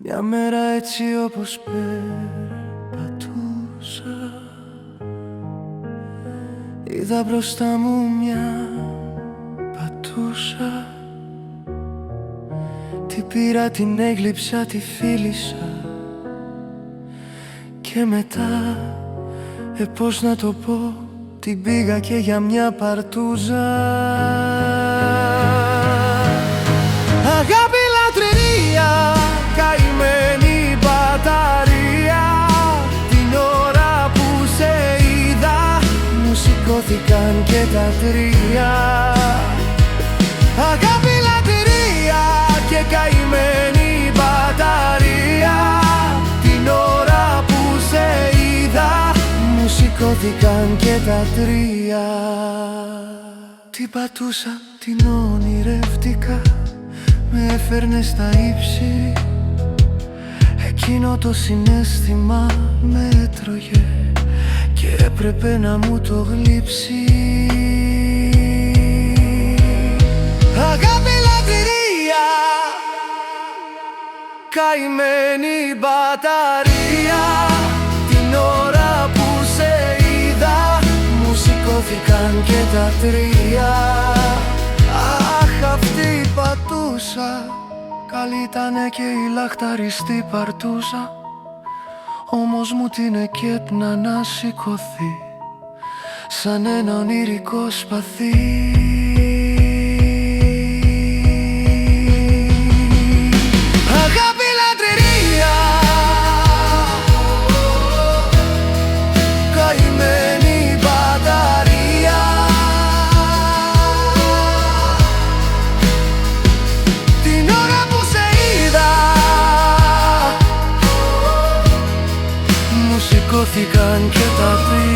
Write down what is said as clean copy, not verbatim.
Μια μέρα έτσι όπως περπατούσα, είδα μπροστά μου μια πατούσα. Την πήρα, την έγλειψα, τη φίλησα και μετά, πώς να το πω, την πήγα και για μια παρτούζα. Αγάπη, λατρεία, καημένη μπαταρία. Την ώρα που σε είδα μου σηκώθηκαν και τα τρία. Αγάπη, λατρεία και καημένη μπαταρία. Την ώρα που σε είδα μου σηκώθηκαν και τα τρία. Την πατούσα, την ονειρεύτηκα, με έφερνε στα ύψη. Εκείνο το συναίσθημα με έτρωγε και έπρεπε να μου το γλύψει. Αγάπη, λατρεία, καημένη μπαταρία. Την ώρα που σε είδα μου σηκώθηκαν και τα τρία. Αχ, αυτή η πατούσα, καλή ήτανε και η λαχταριστή παρτούσα. Όμως μου την εκέπνα να σηκωθεί σαν ένα ονειρικό σπαθί. Αγάπη, λατρεία, καημένη μπαταρία. Την ώρα που σε είδα μου σηκώθηκαν και τα τρία.